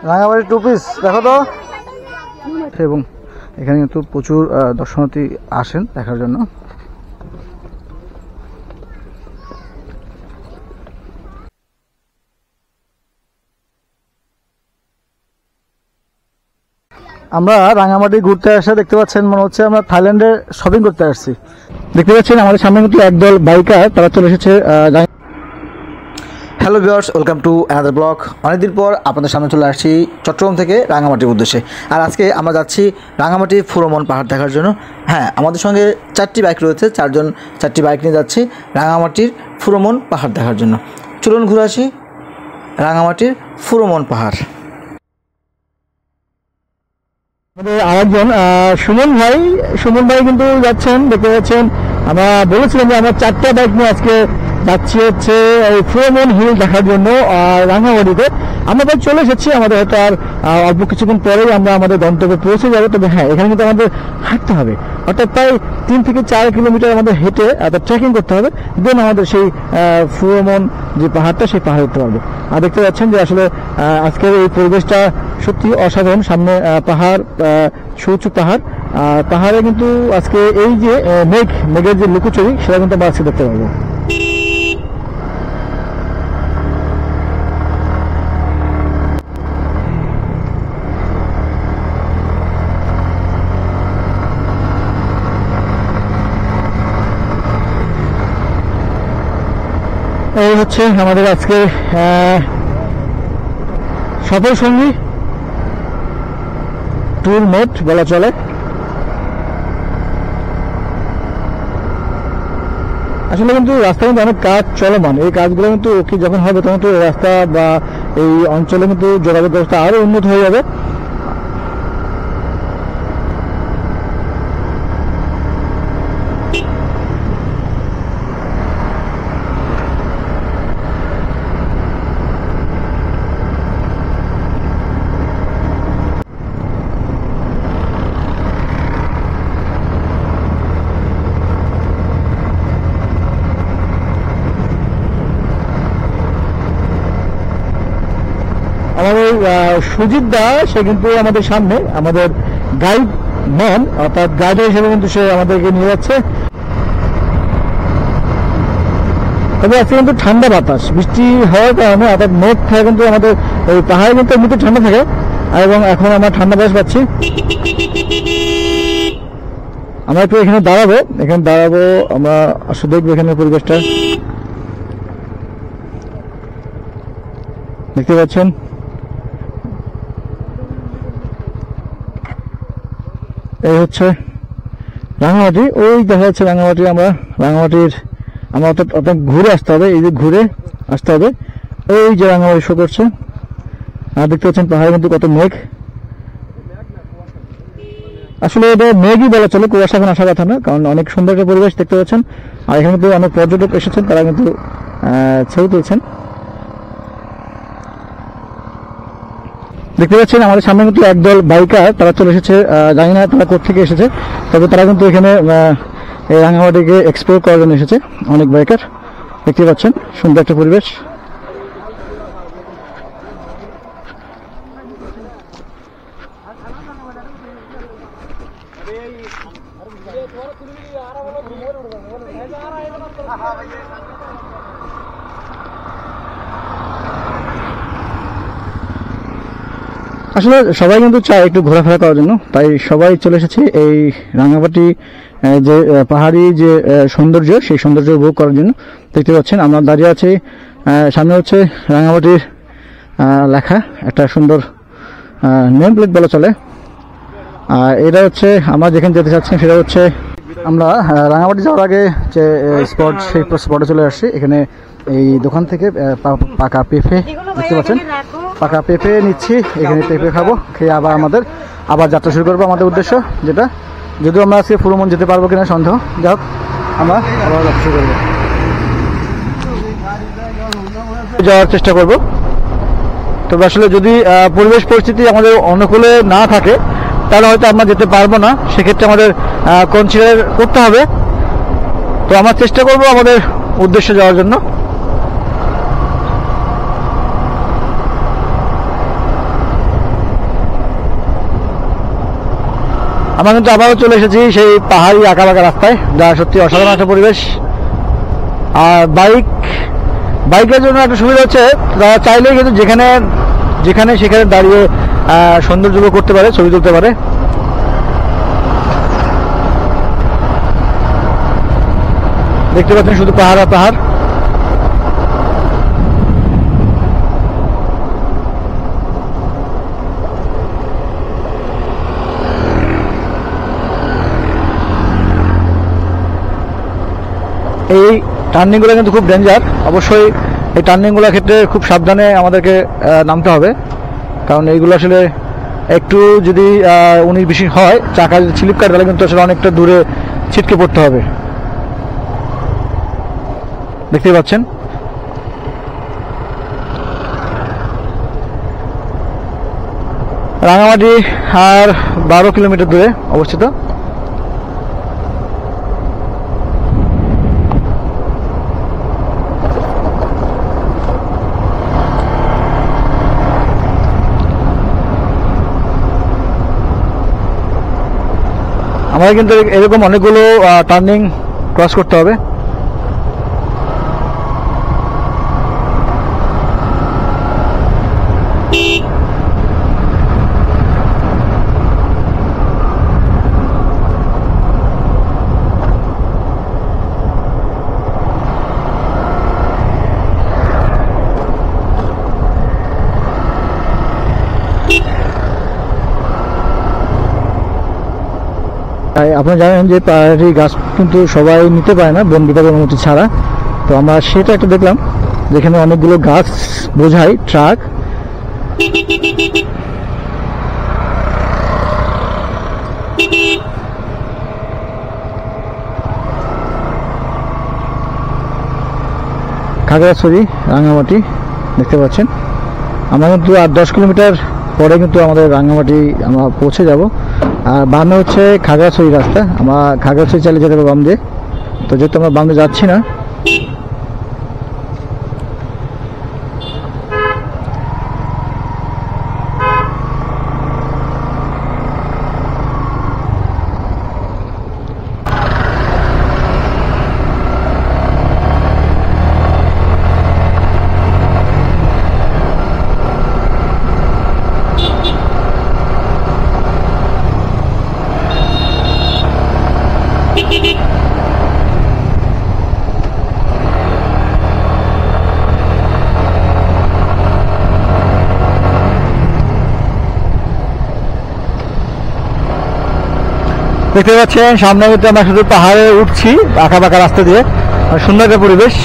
Rangamati 2 piece দেখো তো। এবং এখানে কিন্তু প্রচুর দর্শনার্থী আসেন দেখার জন্য। আমরা রাঙামাটি ঘুরতে আসা দেখতে পাচ্ছেন, মনে হচ্ছে আমরা থাইল্যান্ডে শপিং করতে আসছি। দেখতে পাচ্ছেন আমাদের সামনে কিন্তু একদল বাইকার, তারা চলে এসেছে। Hello viewers, welcome to another blog. অনেকদিন পর আপনাদের সামনে চলে আসছি চট্টগ্রাম থেকে রাঙামাটির উদ্দেশ্যে। আর আজকে আমরা যাচ্ছি রাঙামাটি ফুরোমন পাহাড় দেখার জন্য। হ্যাঁ, আমাদের সঙ্গে 4টি বাইক রয়েছে, 4টি বাইক নিয়ে যাচ্ছি রাঙামাটির ফুরোমন পাহাড় দেখার জন্য। চলুন ঘুরে আসি রাঙামাটির ফুরোমন পাহাড়। আমাদের আরেকজন সুমন ভাই কিন্তু যাচ্ছেন, দেখতে পাচ্ছেন। আমরা বলেছিলাম যে আমরা 4টা বাইক নিয়ে আজকে যাচ্ছি হচ্ছে এই ফুরোমন হিল দেখার জন্য রাঙামাটিতে। আমরা প্রায় চলে এসেছি, আমাদের হয়তো আর অল্প কিছুক্ষণ পরেই আমরা আমাদের গন্তব্যে পৌঁছে যাবো। তবে হ্যাঁ, এখানে কিন্তু আমাদের হাঁটতে হবে, অর্থাৎ প্রায় 3 থেকে 4 কিলোমিটার আমাদের হেঁটে ট্রেকিং করতে হবে। দেন আমাদের সেই ফুরোমন যে পাহাড়টা, সেই পাহাড় উঠতে পারবো। আর দেখতে পাচ্ছেন যে আসলে আজকের এই পরিবেশটা সত্যি অসাধারণ। সামনে পাহাড়, সূর্য পাহাড়, পাহাড়ে কিন্তু আজকে এই যে মেঘের যে লুকোচুরি, সেটা কিন্তু আমরা আজকে দেখতে পাবো। এই হচ্ছে আমাদের আজকে সফর সঙ্গী, ট্যুর মেট বলা চলে। আসলে কিন্তু রাস্তায় কিন্তু অনেক কাজ চলমান। এই কাজগুলো কিন্তু কি যখন হবে তখন তো রাস্তা বা এই অঞ্চলে কিন্তু যোগাযোগ ব্যবস্থা আরো উন্নত হয়ে যাবে। আমাদের সুজিত দা, সে কিন্তু আমাদের সামনে আমাদের গাইড ম্যান, অর্থাৎ গাইডার হিসেবে কিন্তু সে আমাদেরকে নিয়ে যাচ্ছে। তবে আজকে কিন্তু ঠান্ডা বাতাস, বৃষ্টি হওয়ার কারণে অর্থাৎ মেঘ থাকে কিন্তু আমাদের এই পাহাড়ে কিন্তু এমনিতে ঠান্ডা থাকে, এবং এখন আমরা ঠান্ডা বাতাস পাচ্ছি। আমরা একটু এখানে দাঁড়াবো, আমরা আসলে দেখবো এখানে পরিবেশটা। দেখতে পাচ্ছেন এই হচ্ছে রাঙামাটি। ওই দেখা যাচ্ছে রাঙামাটি। আমরা অর্থাৎ ঘুরে আসতে হবে, এই যে ঘুরে আসতে হবে। ওই যে রাঙামাটি শো করছে, আর দেখতে পাচ্ছেন পাহাড়ে কিন্তু কত মেঘ। আসলে এটা মেঘই বলা চলে, কুয়াশা এখন আসার কথা না, কারণ অনেক সুন্দর একটা পরিবেশ দেখতে পাচ্ছেন। আর এখানে কিন্তু অনেক পর্যটক এসেছেন, তারা কিন্তু ছবি তুলছেন। দেখতে পাচ্ছেন আমাদের সামনে কিন্তু একদল বাইকার, তারা চলে এসেছে। জানি না তারা কোথা থেকে এসেছে, তবে তারা কিন্তু এখানে এই রাঙামাটিকে এক্সপ্লোর করার জন্য এসেছে। অনেক বাইকার দেখতে পাচ্ছেন, সুন্দর একটা পরিবেশ। আসলে সবাই কিন্তু চায় একটু ঘোরাফেরা করার জন্য, তাই সবাই চলে এসেছে এই রাঙামাটি যে পাহাড়ি যে সৌন্দর্য, সেই সৌন্দর্য উপভোগ করার জন্য। দেখতে পাচ্ছেন আমরা দাঁড়িয়ে আছি, সামনে হচ্ছে রাঙামাটির লেখা একটা সুন্দর নেম প্লেট বলা চলে। আর এটা হচ্ছে আমরা যেখানে যেতে চাচ্ছি, সেটা হচ্ছে আমরা রাঙামাটি যাওয়ার আগে যে স্পট, সেই স্পটে চলে আসছি। এখানে এই দোকান থেকে পাকা পেঁপে দেখতে পাচ্ছেন, পাকা পেঁপে নিচ্ছি। এখানে পেঁপে খাবো, খেয়ে আবার যাত্রা শুরু করবো আমাদের উদ্দেশ্য, যেটা যদিও আমরা আজকে ফুরোমন যেতে পারবো কিনা সন্দেহ। যাই হোক, আমরা আবার যাত্রা শুরু করবো, যাওয়ার চেষ্টা করব। তবে আসলে যদি পরিবেশ পরিস্থিতি আমাদের অনুকূলে না থাকে, তাহলে হয়তো আমরা যেতে পারবো না। সেক্ষেত্রে আমাদের কনসিডার করতে হবে। তো আমরা চেষ্টা করব আমাদের উদ্দেশ্যে যাওয়ার জন্য। আমরা কিন্তু আবারও চলে এসেছি সেই পাহাড়ি আঁকা বাঁকা রাস্তায়, যা সত্যি অসাধারণ একটা পরিবেশ। আর বাইকের জন্য একটা সুবিধা হচ্ছে, তারা চাইলেই কিন্তু যেখানে সেখানে দাঁড়িয়ে সৌন্দর্য উপভোগ করতে পারে, ছবি তুলতে পারে। দেখতে পাচ্ছেন শুধু পাহাড় আর পাহাড়। এই টার্নিংগুলো কিন্তু খুব ডেঞ্জার, অবশ্যই এই টার্নিংগুলোর ক্ষেত্রে খুব সাবধানে আমাদেরকে নামতে হবে, কারণ এইগুলো আসলে একটু যদি 19-20 হয়, চাকা যদি স্লিপ কাটে তাহলে কিন্তু আসলে অনেকটা দূরে ছিটকে পড়তে হবে। দেখতেই পাচ্ছেন রাঙামাটি আর 12 কিলোমিটার দূরে অবস্থিত। আমাদের কিন্তু এরকম অনেকগুলো টার্নিং ক্রস করতে হবে। আপনারা জানেন যে পাহাড়ি গাছ কিন্তু সবাই নিতে পারে না বন বিভাগের অনুমতি ছাড়া। তো আমরা সেটা একটা দেখলাম, যেখানে অনেকগুলো গাছ বোঝাই ট্রাক। খাগড়াছড়ি রাঙামাটি দেখতে পাচ্ছেন। আমরা কিন্তু আর 10 কিলোমিটার পরে কিন্তু আমাদের রাঙামাটি আমরা পৌঁছে যাব। আর বামে হচ্ছে খাগড়াছড়ি রাস্তা, আমরা খাগড়াছড়ি চালিয়ে যেতে হবে বাম দিয়ে। তো যেহেতু আমরা বাম দিয়ে যাচ্ছি না, দেখতে পাচ্ছেন সামনে কিন্তু আমরা শুধু পাহাড়ে উঠছি আঁকা বাঁকা রাস্তা দিয়ে, সুন্দর একটা পরিবেশ।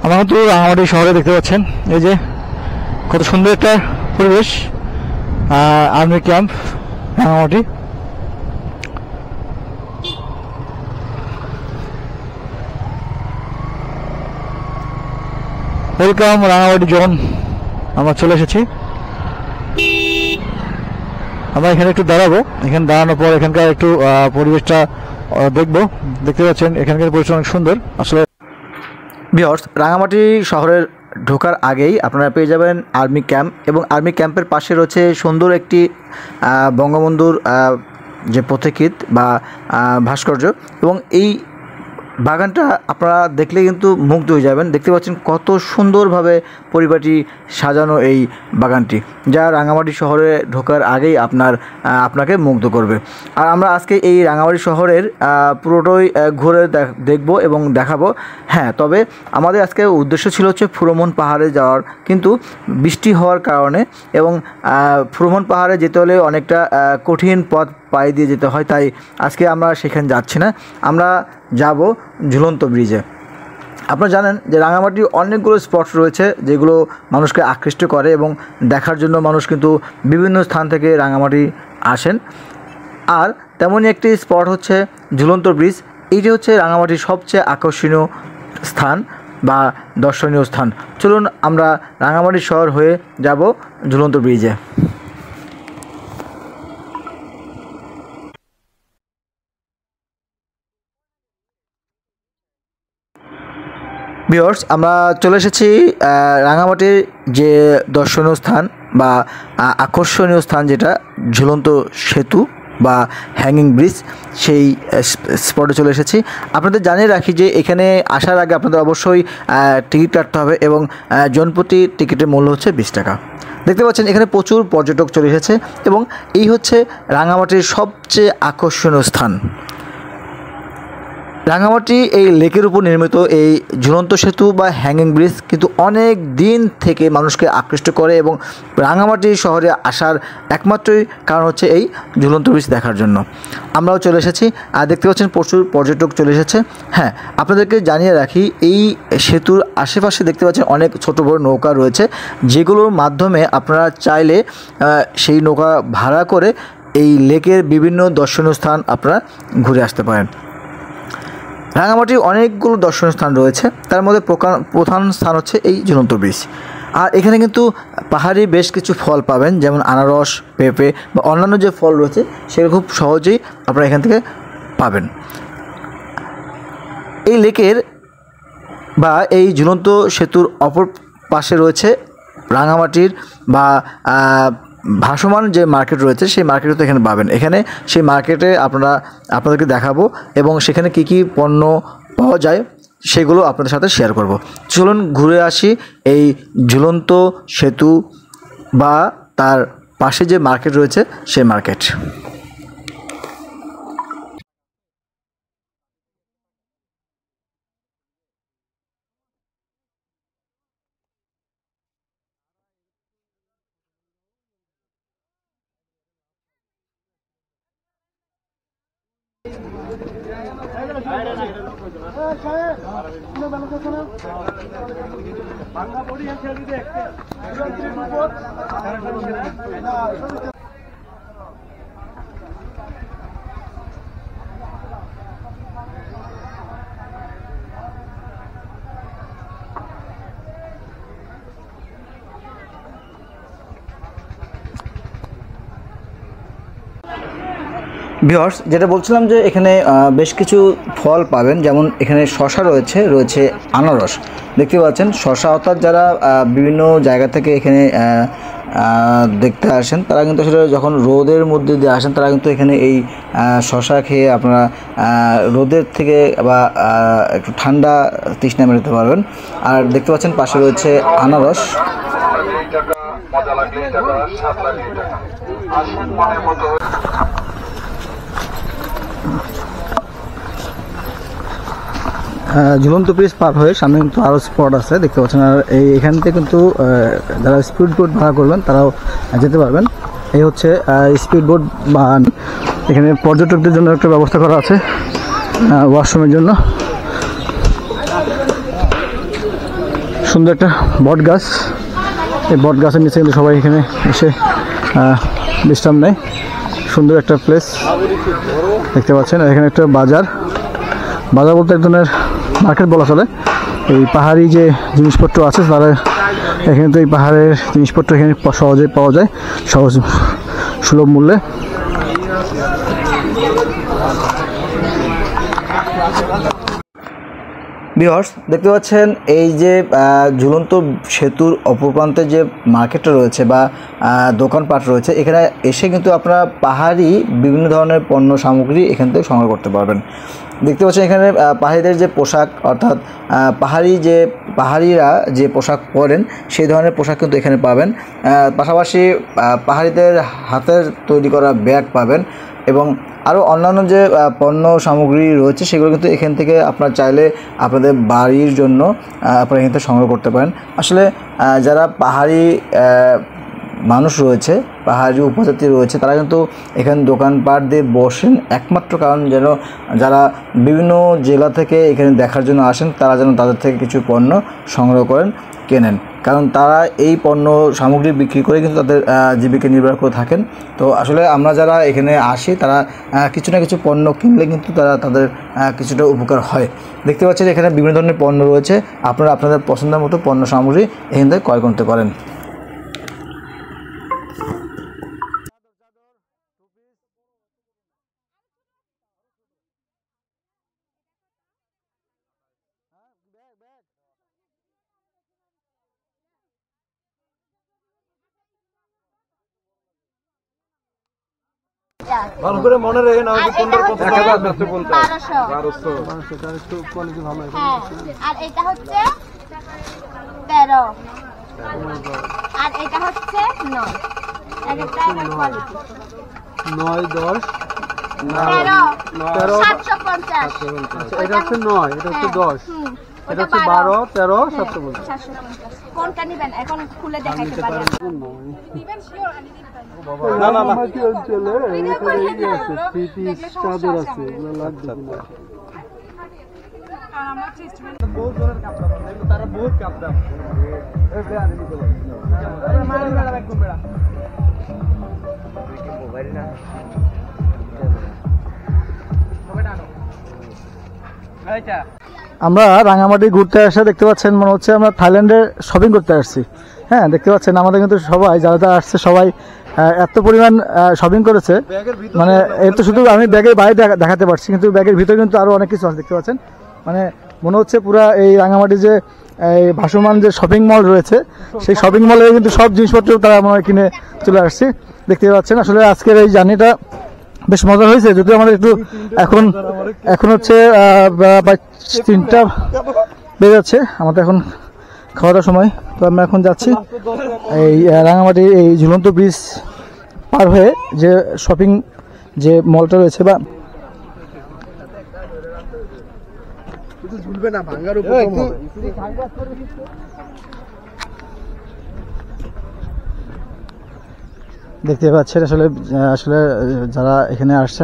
আমরা কিন্তু রাঙামাটি শহরে দেখতে পাচ্ছেন, এই যে কত সুন্দর একটা পরিবেশ, army camp Rangamati. Welcome Rangamati zone. আমরা চলে এসেছি, আমরা এখানে একটু দাঁড়াবো। এখানে দাঁড়ানোর পর এখানকার একটু পরিবেশটা দেখবো। দেখতে পাচ্ছেন এখানকার পরিবেশ অনেক সুন্দর আসলে। ভিউয়ার্স, রাঙামাটি শহরের ঢোকার আগেই আপনারা পেয়ে যাবেন আর্মি ক্যাম্প, এবং আর্মি ক্যাম্পের পাশে রয়েছে সুন্দর একটি বঙ্গবন্ধুর যে পথিকৃৎ বা ভাস্কর্য, এবং এই বাগানটা আপনারা দেখলে কিন্তু মুগ্ধ হয়ে যাবেন। দেখতে পাচ্ছেন কত সুন্দরভাবে পরিপাটি সাজানো এই বাগানটি, যা রাঙামাটি শহরে ঢোকার আগেই আপনাকে মুগ্ধ করবে। আর আমরা আজকে এই রাঙামাটি শহরের পুরোটাই ঘুরে দেখব এবং দেখাবো। হ্যাঁ, তবে আমাদের আজকে উদ্দেশ্য ছিল হচ্ছে ফুরোমন পাহাড়ে যাওয়ার, কিন্তু বৃষ্টি হওয়ার কারণে এবং ফুরোমন পাহাড়ে যেতে হলে অনেকটা কঠিন পথ পায়ে দিয়ে যেতে হয়, তাই আজকে আমরা সেখানে যাচ্ছি না। আমরা যাব ঝুলন্ত ব্রিজে। আপনারা জানেন যে রাঙামাটি অনেকগুলো স্পট রয়েছে যেগুলো মানুষকে আকৃষ্ট করে এবং দেখার জন্য মানুষ কিন্তু বিভিন্ন স্থান থেকে রাঙামাটি আসেন। আর তেমনই একটি স্পট হচ্ছে ঝুলন্ত ব্রিজ। এইটি হচ্ছে রাঙামাটির সবচেয়ে আকর্ষণীয় স্থান বা দর্শনীয় স্থান। চলুন আমরা রাঙামাটি শহর হয়ে যাব ঝুলন্ত ব্রিজে। ভিউয়ার্স, আমরা চলে এসেছি রাঙামাটির যে দর্শনীয় স্থান বা আকর্ষণীয় স্থান, যেটা ঝুলন্ত সেতু বা হ্যাঙ্গিং ব্রিজ, সেই স্পটে চলে এসেছি। আপনাদের জানিয়ে রাখি যে এখানে আসার আগে আপনাদের অবশ্যই টিকিট কাটতে হবে এবং জনপ্রতি টিকিটের মূল্য হচ্ছে 20 টাকা। দেখতে পাচ্ছেন এখানে প্রচুর পর্যটক চলে এসেছে এবং এই হচ্ছে রাঙামাটির সবচেয়ে আকর্ষণীয় স্থান। রাঙামাটি এই লেকের উপর নির্মিত এই ঝুলন্ত সেতু বা হ্যাঙ্গিং ব্রিজ কিন্তু অনেক দিন থেকে মানুষকে আকৃষ্ট করে এবং রাঙামাটি শহরে আসার একমাত্রই কারণ হচ্ছে এই ঝুলন্ত ব্রিজ দেখার জন্য। আমরাও চলে এসেছি আর দেখতে পাচ্ছেন প্রচুর পর্যটক চলে এসেছে। হ্যাঁ, আপনাদেরকে জানিয়ে রাখি এই সেতুর আশেপাশে দেখতে পাচ্ছেন অনেক ছোট বড় নৌকা রয়েছে, যেগুলোর মাধ্যমে আপনারা চাইলে সেই নৌকা ভাড়া করে এই লেকের বিভিন্ন দর্শনীয় স্থান আপনারা ঘুরে আসতে পারেন। রাঙামাটির অনেকগুলো দর্শনীয় স্থান রয়েছে, তার মধ্যে প্রধান স্থান হচ্ছে এই ঝুলন্ত ব্রিজ। আর এখানে কিন্তু পাহাড়ি বেশ কিছু ফল পাবেন, যেমন আনারস, পেঁপে বা অন্যান্য যে ফল রয়েছে সেগুলো খুব সহজেই আপনারা এখান থেকে পাবেন। এই লেকের বা এই ঝুলন্ত সেতুর অপর পাশে রয়েছে রাঙামাটির বা ভাসমান যে মার্কেট রয়েছে সেই মার্কেটও তো এখানে পাবেন। এখানে সেই মার্কেটে আপনাদেরকে দেখাবো এবং সেখানে কি কি পণ্য পাওয়া যায় সেগুলো আপনাদের সাথে শেয়ার করব। চলুন ঘুরে আসি এই ঝুলন্ত সেতু বা তার পাশে যে মার্কেট রয়েছে সেই মার্কেট। ভিউয়ার্স, যেটা বলছিলাম যে এখানে বেশ কিছু ফল পাবেন, যেমন এখানে শসা রয়েছে আনারস। দেখতে পাচ্ছেন শসা, অর্থাৎ যারা বিভিন্ন জায়গা থেকে এখানে দেখতে আসেন তারা কিন্তু আসলে যখন রোদের মধ্যে দিয়ে আসেন তারা কিন্তু এখানে এই শসা খেয়ে আপনারা রোদের থেকে বা একটু ঠান্ডা তৃষ্ণা মেটাতে পারবেন। আর দেখতে পাচ্ছেন পাশে রয়েছে আনারস। ঝুলন্ত ব্রিজ পার হয়ে সামনে কিন্তু আরও স্পট আছে দেখতে পাচ্ছেন। আর এখান থেকে কিন্তু যারা স্পিড বোট ভাড়া করবেন তারাও যেতে পারবেন। এই হচ্ছে স্পিড বোট বা এখানে পর্যটকদের জন্য একটা ব্যবস্থা করা আছে ওয়াশরুমের জন্য। সুন্দর একটা বট গাছ, এই বট গাছের নিচে কিন্তু সবাই এখানে এসে বিশ্রাম নেয়। সুন্দর একটা প্লেস দেখতে পাচ্ছেন। এখানে একটা বাজার বলতে এক ধরনের মার্কেট বলা চলে। এই পাহাড়ি যে জিনিসপত্র আছে তারা এখানে তো এই পাহাড়ের জিনিসপত্র এখানে সহজেই পাওয়া যায়, সহজ সুলভ মূল্যে। ভিউয়ার্স, দেখতে পাচ্ছেন এই যে ঝুলন্ত সেতুর অপর প্রান্তে যে মার্কেটটা রয়েছে বা দোকানপাট রয়েছে, এখানে এসে কিন্তু আপনারা পাহাড়ি বিভিন্ন ধরনের পণ্য সামগ্রী এখান থেকে সংগ্রহ করতে পারবেন। দেখতে পাচ্ছেন এখানে পাহাড়িদের যে পোশাক, অর্থাৎ পাহাড়িরা যে পোশাক পরেন সেই ধরনের পোশাক কিন্তু এখানে পাবেন। পাশাপাশি পাহাড়িদের হাতের তৈরি করা ব্যাগ পাবেন এবং আরও অন্যান্য যে পণ্য সামগ্রী রয়েছে সেগুলো কিন্তু এখান থেকে আপনারা চাইলে আপনাদের বাড়ির জন্য আপনারা এখান থেকে সংগ্রহ করতে পারেন। আসলে যারা পাহাড়ি মানুষ রয়েছে, পাহাড়ি উপজাতি রয়েছে, তারা কিন্তু এখানে দোকানপাট দিয়ে বসেন একমাত্র কারণ যেন যারা বিভিন্ন জেলা থেকে এখানে দেখার জন্য আসেন তারা যেন তাদের থেকে কিছু পণ্য সংগ্রহ করেন, কেনেন। কারণ তারা এই পণ্য সামগ্রী বিক্রি করে কিন্তু তাদের জীবিকা নির্বাহ করে থাকেন। তো আসলে আমরা যারা এখানে আসি তারা কিছু না কিছু পণ্য কিনলে কিন্তু তারা তাদের কিছুটা উপকার হয়। দেখতে পাচ্ছেন এখানে বিভিন্ন ধরনের পণ্য রয়েছে, আপনারা আপনাদের পছন্দের মতো পণ্য সামগ্রী এখান থেকে ক্রয় করতে পারেন। ভালো করে মনে রেখে নাও যে কোনটার কত টাকা আছে 1200 তার একটু কোয়ালিটি ভালো আছে। হ্যাঁ, আর এটা হচ্ছে 13 আর এটা হচ্ছে 9 একটা কোয়ালিটি 9 10 13 13 750 এটা হচ্ছে 9, এটা হচ্ছে 10, এটা হচ্ছে 12 13 750। 750 কোনটা নেবেন এখন খুলে দেখাইতে পারি না না না কি চলে এখানে এই আছে থ্রি পিস চাদর আছে এগুলো লাগবে না। আর আমরা ট্রিটমেন্ট বহুত ধরনের কাপড় আছে তারা বহুত কাপড় আছে এই বেড়া নিতে বলে আরে মারি বেড়া একদম বেড়া কি মোবাইল না মোবাইল আনো আচ্ছা। আমরা রাঙামাটি ঘুরতে আসে দেখতে পাচ্ছেন মনে হচ্ছে আমরা থাইল্যান্ডে শপিং করতে আসছি। হ্যাঁ, দেখতে পাচ্ছেন আমাদের কিন্তু সবাই যারা যারা আসছে সবাই এত পরিমাণ শপিং করেছে, মানে এর তো শুধু আমি ব্যাগের বাইরে দেখাতে পারছি, কিন্তু ব্যাগের ভিতরে কিন্তু আরও অনেক কিছু আছে দেখতে পাচ্ছেন। মানে মনে হচ্ছে পুরা এই রাঙামাটি যে এই ভাসমান যে শপিং মল রয়েছে সেই শপিং মলে কিন্তু সব জিনিসপত্র তারা আমরা কিনে চলে আসছি দেখতে পাচ্ছেন। আসলে আজকের এই জার্নিটা বেশ মজা হয়েছে, যদিও আমাদের একটু এখন হচ্ছে প্রায় 3টা বেজে যাচ্ছে, আমাদের এখন খাওয়া দাওয়ার সময়। তো আমরা এখন যাচ্ছি এই রাঙামাটির এই ঝুলন্ত ব্রিজ পার হয়ে যে শপিং যে মলটা রয়েছে বা ঝুলবে না ভাঙার উপর হবে। দেখতে পাচ্ছেন আসলে যারা এখানে আসছে